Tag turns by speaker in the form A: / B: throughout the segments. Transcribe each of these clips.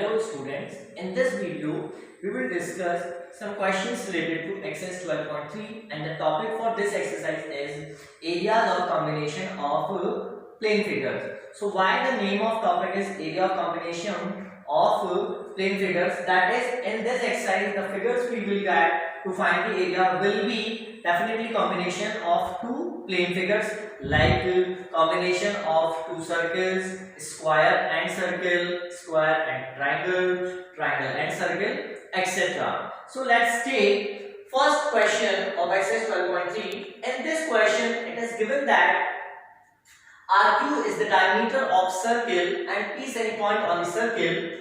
A: Hello students, in this video we will discuss some questions related to exercise 12.3 and the topic for this exercise is areas of combination of plane figures. So why the name of topic is area of combination of plane figures, that is in this exercise the figures we will get to find the area will be definitely combination of two plane figures like combination of two circles, square and circle, square and triangle, triangle and circle, etc. So let's take first question of exercise 12.3. In this question it is given that RQ is the diameter of circle and P is any point on the circle.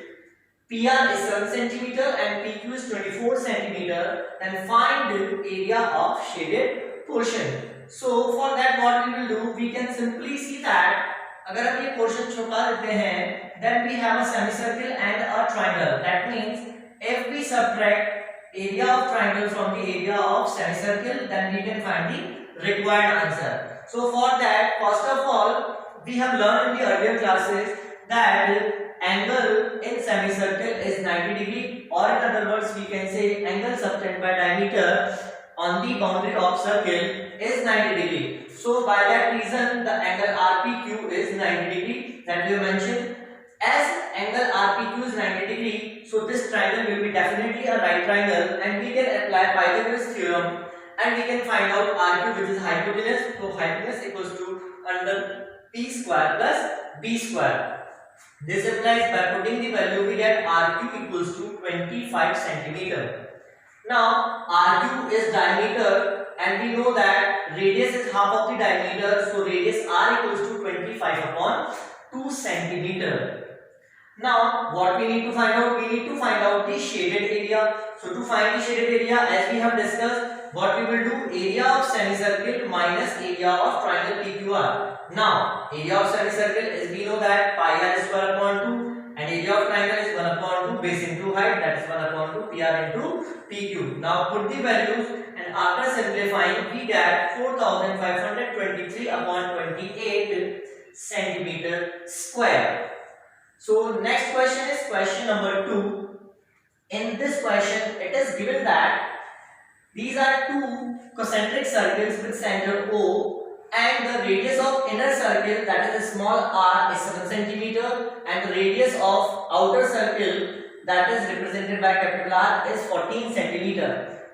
A: PR is 7 cm and PQ is 24 cm. Then find the area of shaded portion. So for that what we will do, we can simply see that अगर हम ये portion छुपा देते हैं, then we have a semicircle and a triangle. That means if we subtract area of triangle from the area of semicircle, then we can find the required answer. So for that, first of all, we have learned in the earlier classes that angle in semicircle is 90 degree, or in other words we can say angle subtended by diameter on the boundary of circle is 90 degree. So by that reason the angle RPQ is 90 degree that we mentioned. As angle RPQ is 90 degree, so this triangle will be definitely a right triangle and we can apply Pythagoras theorem and we can find out RQ, which is hypotenuse. So hypotenuse equals to under P square plus B square. This applies by putting the value, we get RQ equals to 25 cm. Now RQ is diameter and we know that radius is half of the diameter, so radius R equals to 25 upon 2 cm. Now what we need to find out? We need to find out the shaded area. So to find the shaded area, as we have discussed, what we will do, area of semicircle minus area of triangle PQR. Now area of semicircle is, we know that pi r square upon 2 and area of triangle is 1 upon 2 base into height, that is 1 upon 2 PR into PQ. Now put the values and after simplifying we get 4523 upon 28 centimeter square. So next question is question number 2. In this question it is given that these are two concentric circles with center O and the radius of inner circle, that is small r, is 7 cm and the radius of outer circle, that is represented by capital R, is 14 cm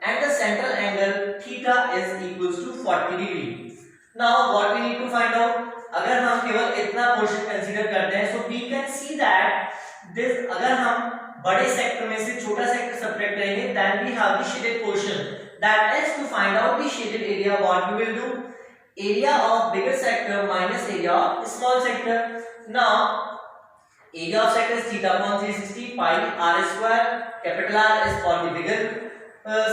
A: and the central angle theta is equals to 40 degree. Now what we need to find out, अगर हम केवल इतना portion consider करते हैं, so we can see that this, अगर हम बड़े sector में से छोटा सेक्टर सब्ट्रैक्ट करेंगे, then we have the shaded portion. That is, to find out the shaded area, what we will do, area of bigger sector minus area of small sector. Now area of sector is theta upon 360 pi r square. Capital R is for the bigger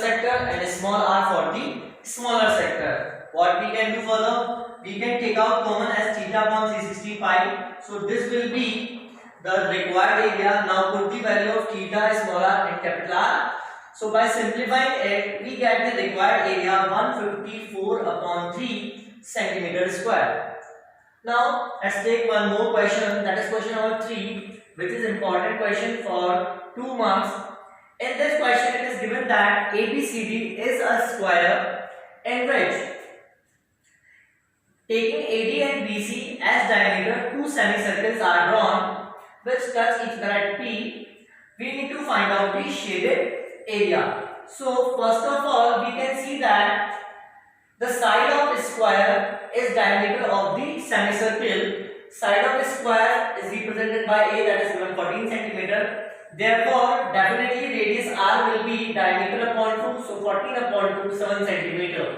A: sector and small r for the smaller sector. What we can do further, we can take out common as theta upon 360 pi. So this will be the required area. Now put the value of theta, small r and capital R. So by simplifying it, we get the required area 154 upon 3 centimeter square. Now let's take one more question, that is question number 3, which is important question for 2 marks. In this question it is given that ABCD is a square in which, taking AD and BC as diameter, two semicircles are drawn which touch each other at P. We need to find out the shaded area. So first of all we can see that the side of a square is diameter of the semicircle. Side of a square is represented by A, that is given 14 cm. Therefore definitely radius R will be diameter upon 2, so 14 upon 2, 7 cm.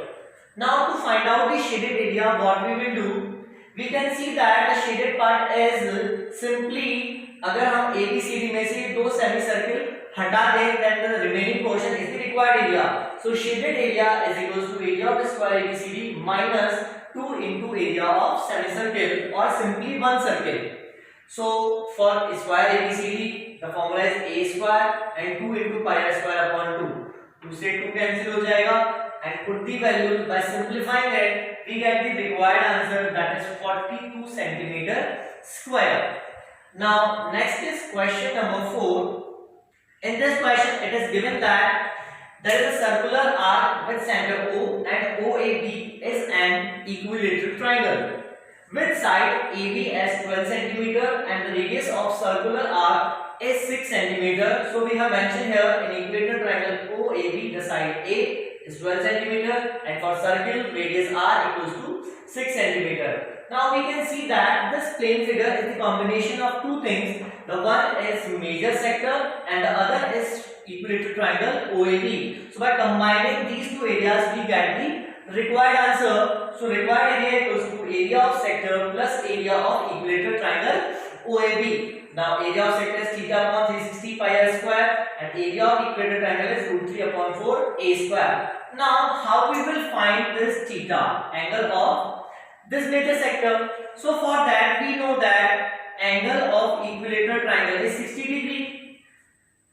A: Now to find out the shaded area, what we will do, we can see that the shaded part is simply, अगर हम ABCD में से दो semicircle हटा दें, then the remaining portion is the required area. So shaded area is equals to area of the square ABCD minus 2 into area of semicircle or simply one circle. So for square ABCD the formula is a square and 2 into pi r square upon 2. 2 से 2 cancel हो जाएगा and put the value. By simplifying it we get the required answer, that is 42 centimeter square. Now next is question number 4. In this question it is given that there is a circular arc with center O and OAB is an equilateral triangle with side AB as 12 cm and the radius of circular arc is 6 cm. So we have mentioned here in equilateral triangle OAB the side A is 12 cm and for circle radius R equals to 6 cm. Now we can see that this plane figure is the combination of two things. The one is major sector and the other is equilateral triangle OAB. So by combining these two areas we get the required answer. So required area equals to area of sector plus area of equilateral triangle OAB. Now area of sector is theta upon 360 pi r square and area of equilateral triangle is root 3 upon 4 a square. Now how we will find this theta, angle of this major sector? So for that we know that angle of equilateral triangle is 60 degree.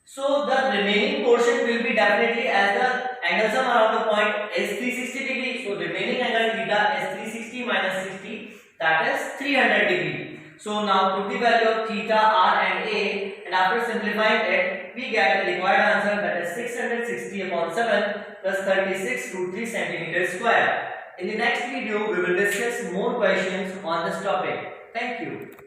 A: So the remaining portion will be definitely, as the angle sum around the point is 360 degree. So remaining angle theta is 360 minus 60, that is 300 degree. So now put the value of theta, r and a, and after simplifying it we get the required answer, that is 660 upon 7 plus 36 root 3 centimeter square. In the next video we will discuss more questions on this topic. Thank you.